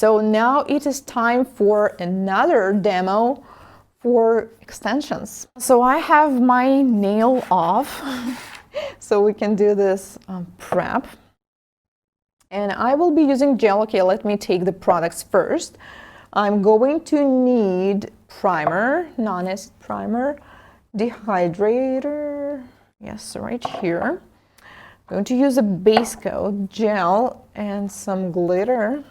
so now it is time for another demo for extensions. So I have my nail off, so we can do this prep. And I will be using gel. Okay, let me take the products first. I'm going to need primer, non-acid primer, Dehydrator, yes, right here. I'm going to use a base coat, gel, and some glitter.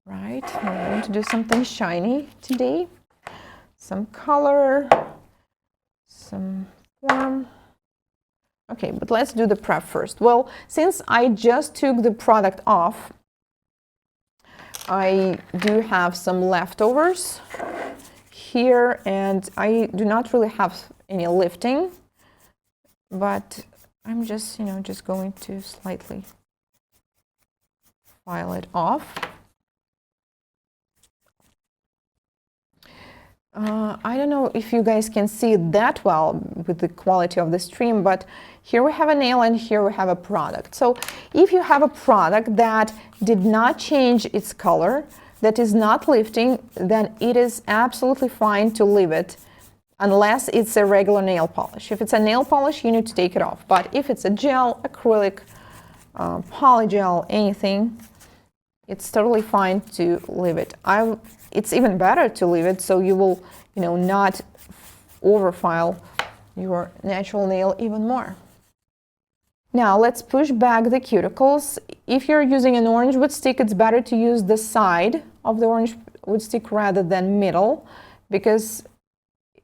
Right, I'm going to do something shiny today. Some color, some form. Okay, but let's do the prep first. Well, since I just took the product off, I do have some leftovers here, and I do not really have any lifting, but I'm just, just going to slightly file it off. I don't know if you guys can see it that well with the quality of the stream, but here we have a nail and here we have a product. So if you have a product that did not change its color, that is not lifting, then it is absolutely fine to leave it, unless it's a regular nail polish. If it's a nail polish, you need to take it off. But if it's a gel, acrylic, polygel, anything, it's totally fine to leave it. It's even better to leave it, so you will, not overfile your natural nail even more. Now let's push back the cuticles. If you're using an orange wood stick, it's better to use the side of the orange wood stick rather than middle, because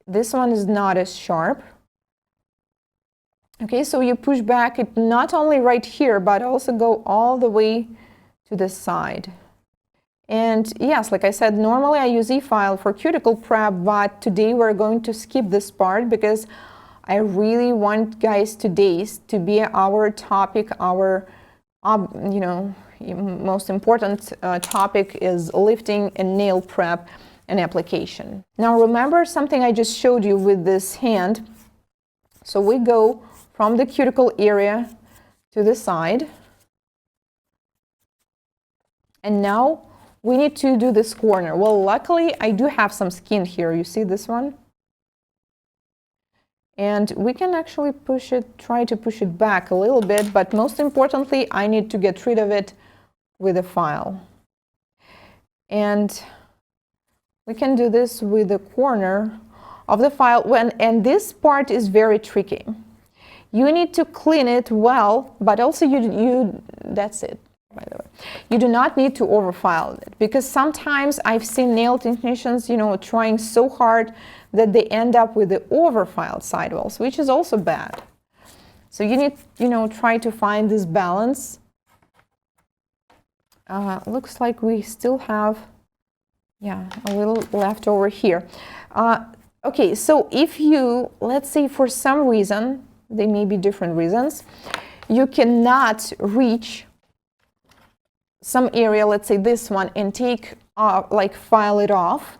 this one is not as sharp. Okay, so you push back it not only right here, but also go all the way to the side. And yes, like I said, normally I use e-file for cuticle prep, but today we're going to skip this part because I really want, guys, today's to be our topic, our, most important topic is lifting and nail prep and application. Now remember something I just showed you with this hand. So we go from the cuticle area to the side. And now we need to do this corner. Well, luckily I do have some skin here. You see this one? And we can actually push it, try to push it back a little bit, but most importantly, I need to get rid of it with a file. And we can do this with the corner of the file, and this part is very tricky. You need to clean it well, but also that's it. By the way, you do not need to overfile it, because sometimes I've seen nail technicians, trying so hard that they end up with the overfiled sidewalls, which is also bad. So you need, try to find this balance. Looks like we still have, a little left over here. Okay, so if you, let's say for some reason, they may be different reasons, you cannot reach some area, let's say this one, and take file it off,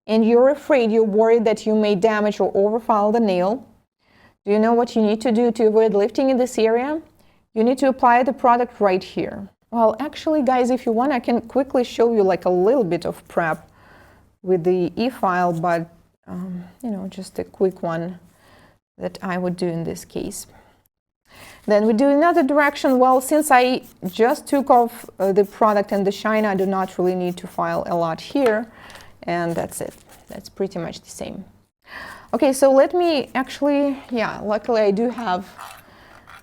and you're worried that you may damage or overfile the nail. Do you know what you need to do to avoid lifting in this area? You need to apply the product right here. Well, actually, guys, if you want, I can quickly show you a little bit of prep with the e-file, but just a quick one that I would do in this case. Then we do another direction. Well, since I just took off the product and the shine, I do not really need to file a lot here, and that's it. That's pretty much the same. Okay, so let me actually, luckily I do have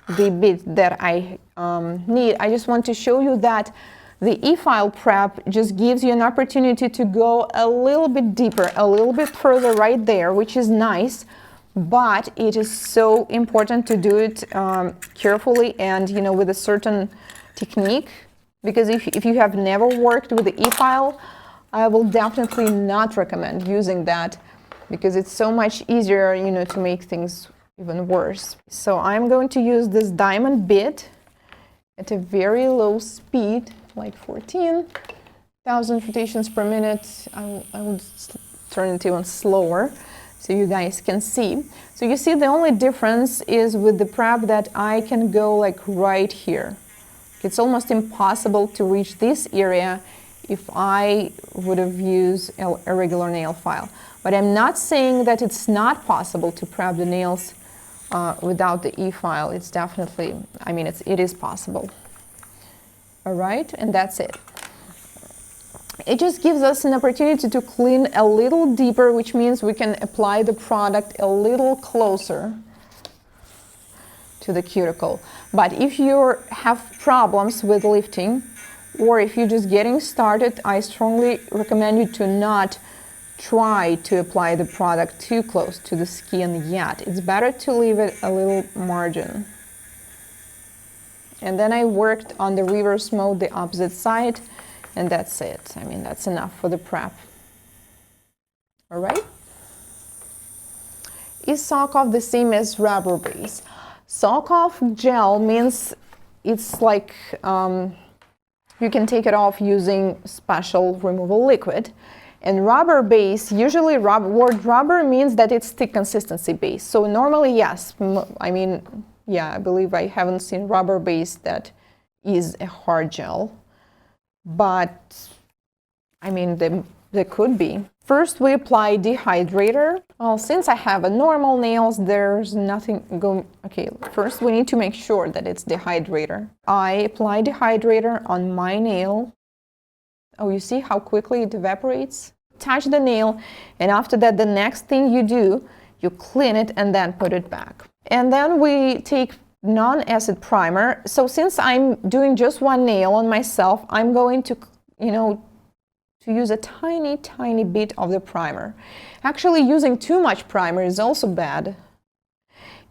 the bit that I need. I just want to show you that the e-file prep just gives you an opportunity to go a little bit deeper, a little bit further right there, which is nice. But it is so important to do it carefully and, with a certain technique, because if you have never worked with the e-file, I will definitely not recommend using that, because it's so much easier, to make things even worse. So I'm going to use this diamond bit at a very low speed, like 14,000 rotations per minute. I will turn it even slower, so you guys can see. So you see the only difference is with the prep that I can go right here. It's almost impossible to reach this area if I would have used a regular nail file. But I'm not saying that it's not possible to prep the nails without the e-file. It's definitely, I mean, it is possible. All right, and that's it. It just gives us an opportunity to clean a little deeper, which means we can apply the product a little closer to the cuticle. But if you have problems with lifting, or if you're just getting started, I strongly recommend you to not try to apply the product too close to the skin yet. It's better to leave it a little margin. And then I worked on the reverse mode, the opposite side, and that's it. I mean, that's enough for the prep. All right? Is soak-off the same as rubber base? Soak-off gel means it's like you can take it off using special removal liquid. And rubber base, usually word rubber means that it's thick consistency base. So normally, yes, I mean, yeah, I believe I haven't seen rubber base that is a hard gel. But, I mean, there could be. First, we apply Dehydrator. Well, since I have a normal nails, there's nothing going. Okay, first we need to make sure that it's Dehydrator. I apply Dehydrator on my nail. Oh, you see how quickly it evaporates? Touch the nail, and after that, the next thing you do, you clean it and then put it back. And then we take non-acid primer. So since I'm doing just one nail on myself, I'm going to, to use a tiny, tiny bit of the primer. Actually, using too much primer is also bad.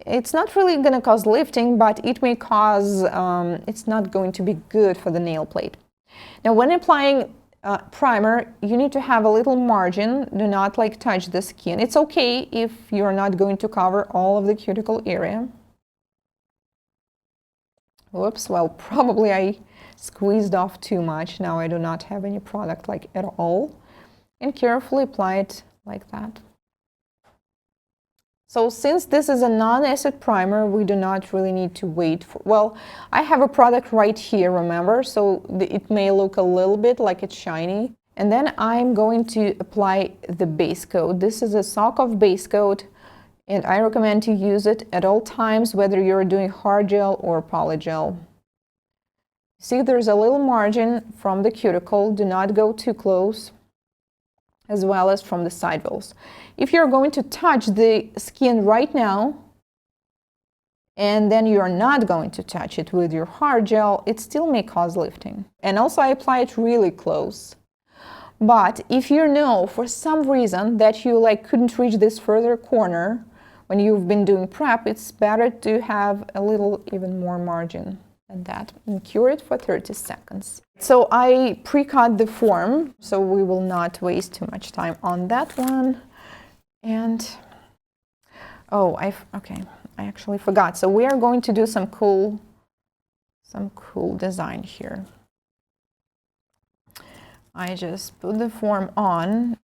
It's not really going to cause lifting, but it may cause, it's not going to be good for the nail plate. Now, when applying primer, you need to have a little margin. Do not touch the skin. It's okay if you're not going to cover all of the cuticle area. Whoops, well, probably I squeezed off too much. Now I do not have any product at all. And carefully apply it like that. So since this is a non-acid primer, we do not really need to wait for, well, I have a product right here, remember? So it may look a little bit like it's shiny. And then I'm going to apply the base coat. This is a soak-off base coat, and I recommend to use it at all times, whether you're doing hard gel or polygel. See, there's a little margin from the cuticle. Do not go too close, as well as from the side walls. If you're going to touch the skin right now, and then you're not going to touch it with your hard gel, it still may cause lifting. And also I apply it really close. But if you know for some reason that you couldn't reach this further corner when you've been doing prep, it's better to have a little even more margin than that and cure it for 30 seconds. So I pre-cut the form, so we will not waste too much time on that one. And oh, I actually forgot. So we are going to do some cool design here. I just put the form on.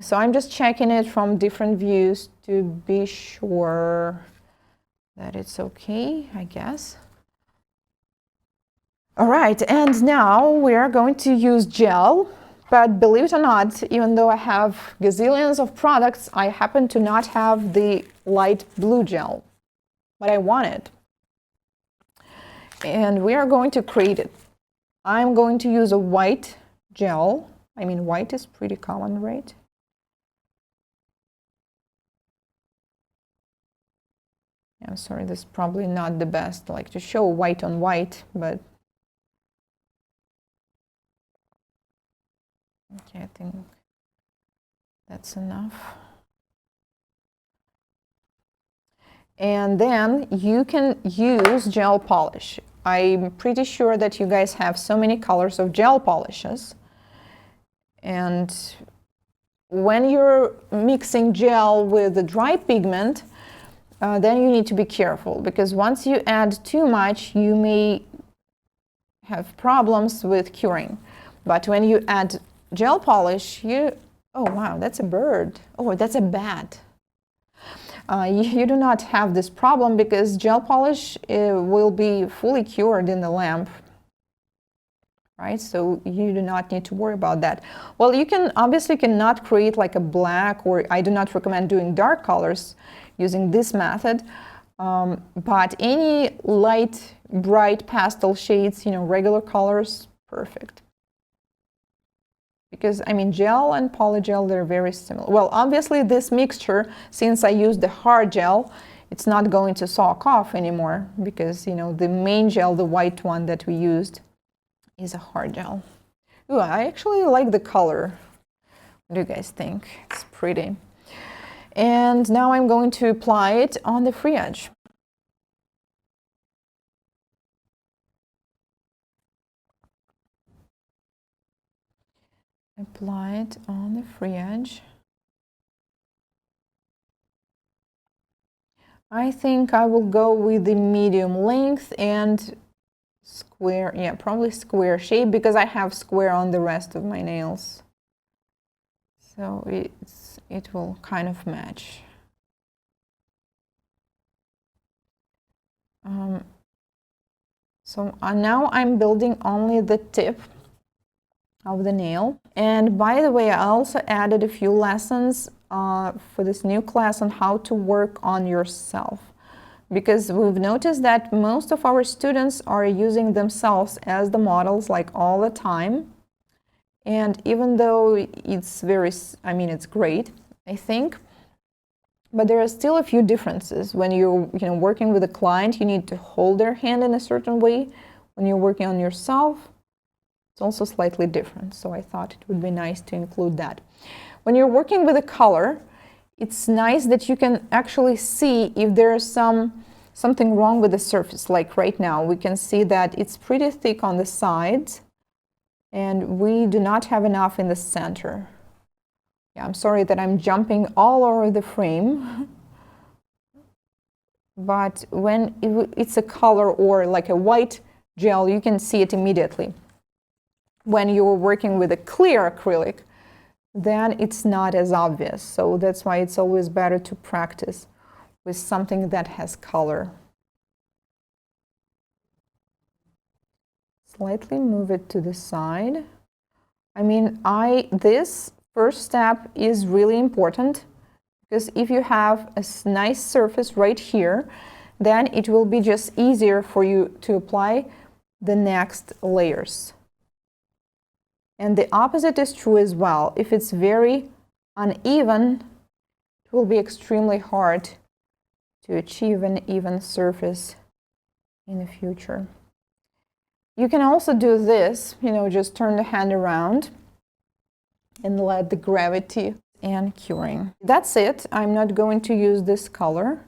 So I'm just checking it from different views to be sure that it's okay, I guess. All right, and now we are going to use gel, but believe it or not, even though I have gazillions of products, I happen to not have the light blue gel, but I want it. And we are going to create it. I'm going to use a white gel. I mean, white is pretty common, right? I'm sorry, this is probably not the best, to show white on white, but okay, I think that's enough. And then you can use gel polish. I'm pretty sure that you guys have so many colors of gel polishes. And when you're mixing gel with the dry pigment, then you need to be careful, because once you add too much, you may have problems with curing. But when you add gel polish, oh wow, that's a bird. Oh, that's a bat. You do not have this problem because gel polish will be fully cured in the lamp, right? So you do not need to worry about that. Well, you can obviously cannot create like a black, or I do not recommend doing dark colors using this method. But any light, bright pastel shades, regular colors, perfect. Because, I mean, gel and polygel, they're very similar. Well, obviously this mixture, since I used the hard gel, it's not going to soak off anymore because, the main gel, the white one that we used, is a hard gel. Ooh, I actually like the color. What do you guys think? It's pretty. And now I'm going to apply it on the free edge. Apply it on the free edge. I think I will go with the medium length and square, yeah, probably square shape because I have square on the rest of my nails. So it will kind of match. So now I'm building only the tip of the nail. And by the way, I also added a few lessons for this new class on how to work on yourself, because we've noticed that most of our students are using themselves as the models like all the time. And even though it's it's great, I think, but there are still a few differences. When you're working with a client, you need to hold their hand in a certain way. When you're working on yourself, it's also slightly different. So I thought it would be nice to include that. When you're working with a color, it's nice that you can actually see if there's something wrong with the surface. Like right now, we can see that it's pretty thick on the sides and we do not have enough in the center. Yeah, I'm sorry that I'm jumping all over the frame. But when it's a color or like a white gel, you can see it immediately. When you're working with a clear acrylic, then it's not as obvious. So that's why it's always better to practice with something that has color. Slightly move it to the side. I mean, this first step is really important because if you have a nice surface right here, then it will be just easier for you to apply the next layers. And the opposite is true as well. If it's very uneven, it will be extremely hard to achieve an even surface in the future. You can also do this, just turn the hand around and let the gravity and curing. That's it. I'm not going to use this color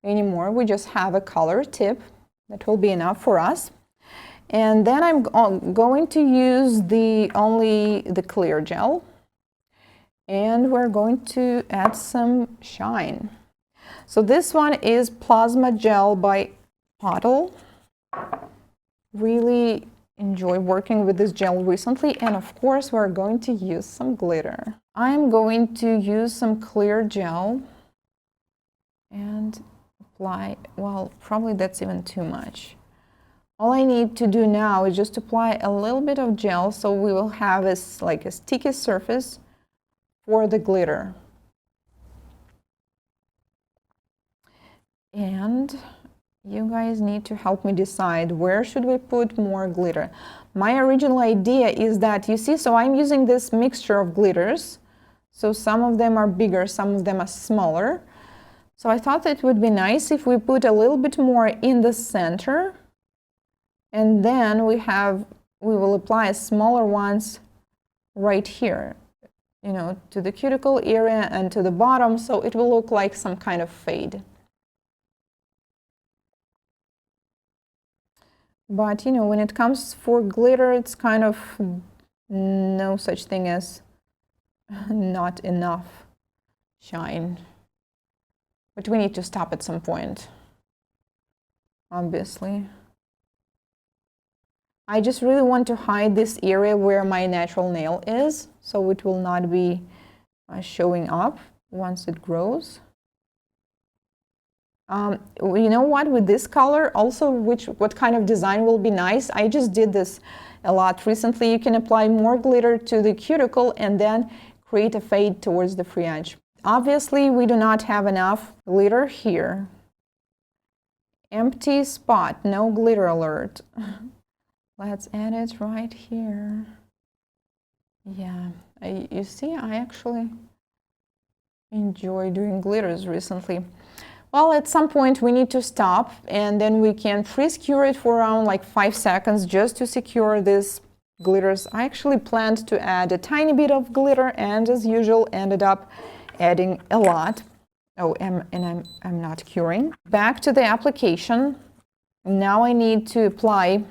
anymore. We just have a color tip that will be enough for us. And then I'm going to use only the clear gel, and we're going to add some shine. So this one is Plasma Gel by Untitled. Really enjoy working with this gel recently, and of course we're going to use some glitter. I'm going to use some clear gel and apply, well, probably that's even too much. All I need to do now is just apply a little bit of gel so we will have a sticky surface for the glitter. And you guys need to help me decide where should we put more glitter. My original idea is that, you see, so I'm using this mixture of glitters. So some of them are bigger, some of them are smaller. So I thought it would be nice if we put a little bit more in the center. And then we will apply smaller ones right here, to the cuticle area and to the bottom, so it will look like some kind of fade. But, when it comes for glitter, it's kind of no such thing as not enough shine. But we need to stop at some point, obviously. I just really want to hide this area where my natural nail is, so it will not be showing up once it grows. You know what, with this color also, what kind of design will be nice, I just did this a lot recently. You can apply more glitter to the cuticle and then create a fade towards the free edge. Obviously, we do not have enough glitter here. Empty spot, no glitter alert. Let's add it right here. Yeah, you see, I actually enjoy doing glitters recently. Well, at some point we need to stop, and then we can freeze cure it for around like 5 seconds just to secure these glitters. I actually planned to add a tiny bit of glitter, and as usual ended up adding a lot. Oh, and I'm not curing. Back to the application. Now I need to apply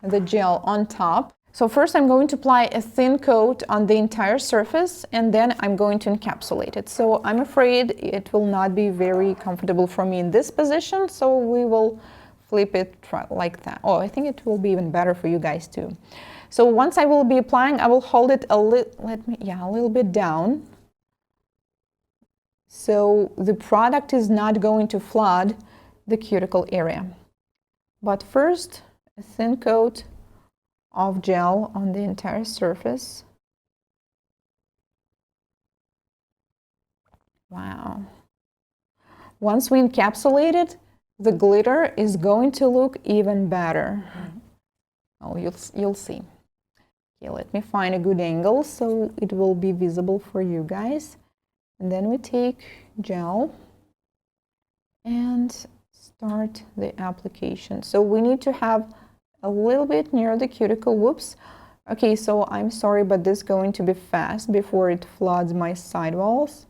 the gel on top. So first I'm going to apply a thin coat on the entire surface, and then I'm going to encapsulate it. So I'm afraid it will not be very comfortable for me in this position, so we will flip it like that. Oh, I think it will be even better for you guys too. So once I will be applying, I will hold it a little bit down, so the product is not going to flood the cuticle area. But first, a thin coat of gel on the entire surface. Wow. Once we encapsulate it, the glitter is going to look even better. Oh, you'll see. Okay, let me find a good angle so it will be visible for you guys. And then we take gel and start the application. So we need to have a little bit near the cuticle. Whoops. Okay, so I'm sorry, but this is going to be fast before it floods my sidewalls.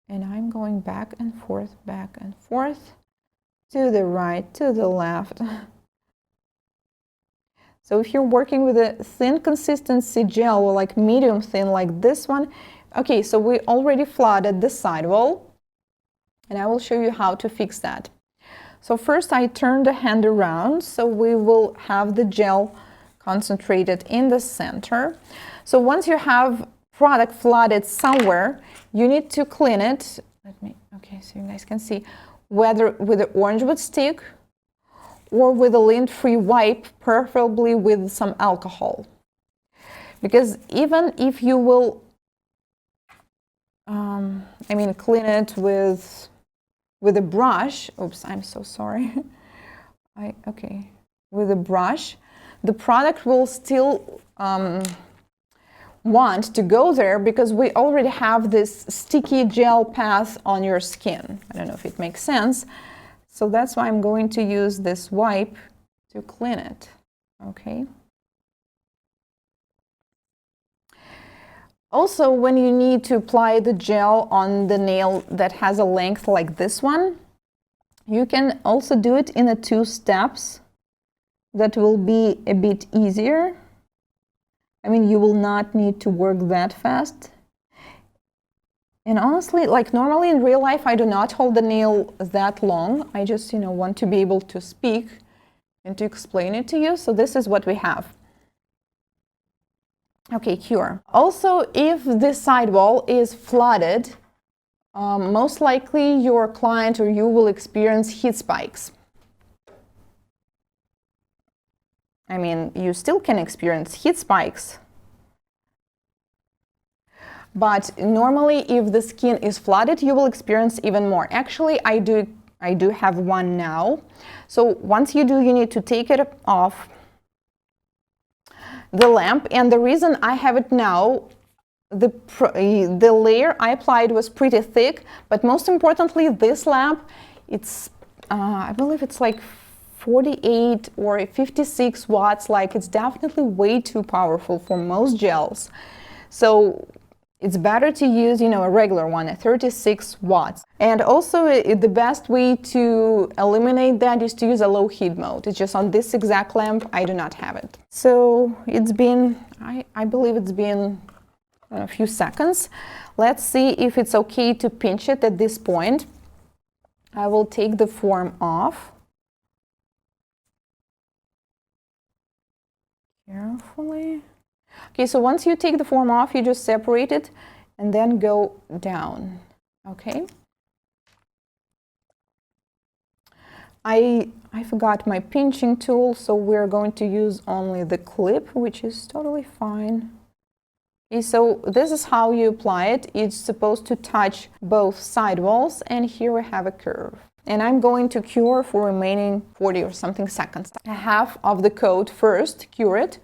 And I'm going back and forth, to the right, to the left. So if you're working with a thin consistency gel, or like medium thin like this one, okay, so we already flooded the sidewall, and I will show you how to fix that. So first I turn the hand around, so we will have the gel concentrated in the center. So once you have product flooded somewhere, you need to clean it. Okay, so you guys can see, whether with the orange wood stick or with a lint-free wipe, preferably with some alcohol. Because even if you will, clean it with a brush, oops, I'm so sorry. With a brush, the product will still want to go there because we already have this sticky gel path on your skin. I don't know if it makes sense. So that's why I'm going to use this wipe to clean it, okay? Also, when you need to apply the gel on the nail that has a length like this one, you can also do it in 2 steps. That will be a bit easier. I mean, you will not need to work that fast. And honestly, like normally in real life, I do not hold the nail that long. I just, want to be able to speak and to explain it to you. So this is what we have. Okay, cure. Also, if the sidewall is flooded, most likely your client or you will experience heat spikes. I mean, you still can experience heat spikes. But normally, if the skin is flooded, you will experience even more. Actually, I do have one now. So once you do, you need to take it off the lamp. And the reason I have it now, the layer I applied was pretty thick, but most importantly, this lamp, it's I believe it's like 48 or 56 watts. Like, it's definitely way too powerful for most gels. So it's better to use, a regular one at 36 watts. And also, the best way to eliminate that is to use a low heat mode. It's just on this exact lamp, I do not have it. So it's been, I believe it's been a few seconds. Let's see if it's okay to pinch it at this point. I will take the form off. carefully. Okay, so once you take the form off, you just separate it and then go down. Okay. I forgot my pinching tool, so we're going to use only the clip, which is totally fine. Okay, so this is how you apply it. It's supposed to touch both side walls, and here we have a curve. And I'm going to cure for remaining 40 or something seconds. Half of the coat first, cure it,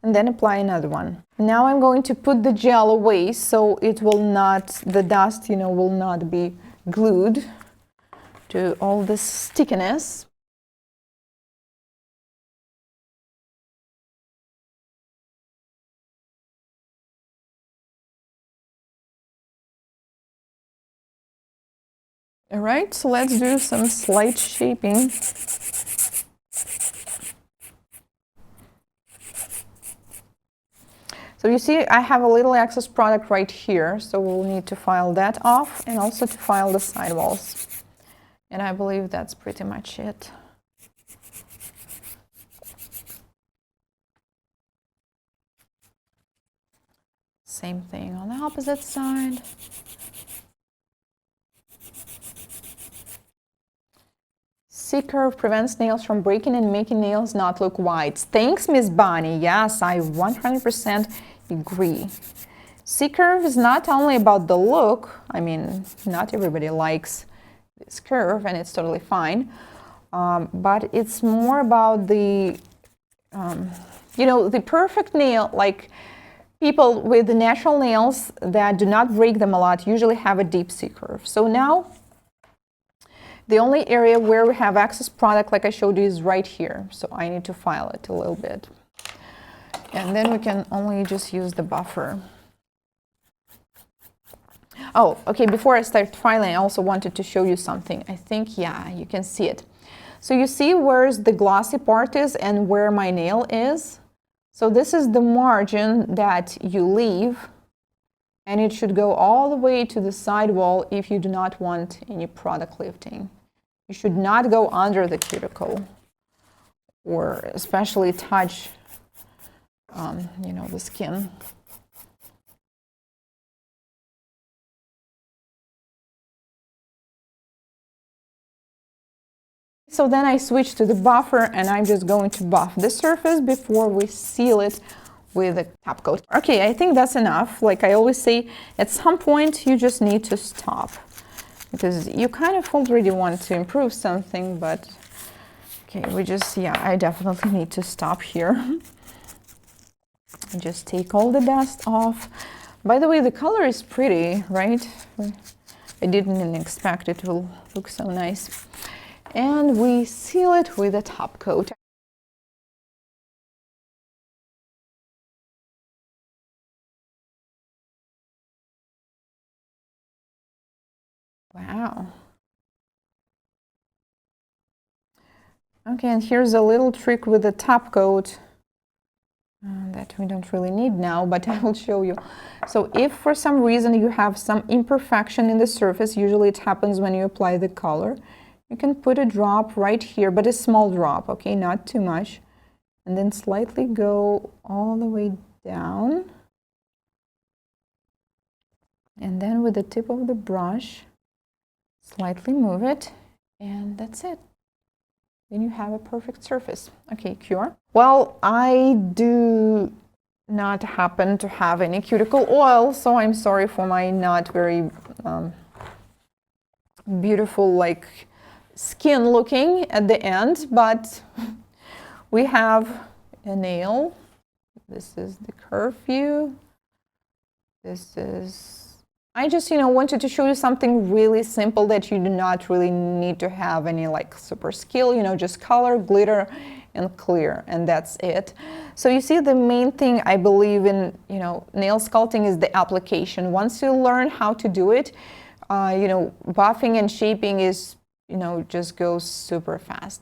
and then apply another one. Now I'm going to put the gel away so it will not, the dust, will not be glued to all this stickiness. All right, so let's do some slight shaping. So you see, I have a little excess product right here, so we'll need to file that off and also to file the sidewalls. And I believe that's pretty much it. Same thing on the opposite side. C-curve prevents nails from breaking and making nails not look white. Thanks, Miss Bonnie. Yes, I 100% agree. C-curve is not only about the look. I mean, not everybody likes this curve, and it's totally fine. But it's more about the, the perfect nail. Like people with the natural nails that do not break them a lot usually have a deep C-curve. So now, the only area where we have excess product, like I showed you, is right here. So I need to file it a little bit. And then we can only just use the buffer. Oh, okay, before I start filing, I also wanted to show you something. I think, yeah, you can see it. So you see where's the glossy part is and where my nail is? So this is the margin that you leave. And it should go all the way to the side wall if you do not want any product lifting. You should not go under the cuticle or especially touch, the skin. So then I switch to the buffer and I'm just going to buff the surface before we seal it with a top coat. Okay, I think that's enough. Like I always say, at some point you just need to stop because you kind of already want to improve something, but okay, I definitely need to stop here. And just take all the dust off. By the way, the color is pretty, right? I didn't expect it will look so nice. And we seal it with a top coat. Wow. Okay, and here's a little trick with the top coat that we don't really need now, but I will show you. So if for some reason you have some imperfection in the surface, usually it happens when you apply the color, you can put a drop right here, but a small drop, okay, not too much, and then slightly go all the way down. And then with the tip of the brush, slightly move it, and that's it. Then you have a perfect surface. Okay, cure. Well, I do not happen to have any cuticle oil, so I'm sorry for my not very beautiful like skin looking at the end, but we have a nail. This is the curve view. This is, I just, wanted to show you something really simple that you do not really need to have any like super skill, just color, glitter, and clear, and that's it. So you see, the main thing I believe in, nail sculpting is the application. Once you learn how to do it, buffing and shaping is, just goes super fast.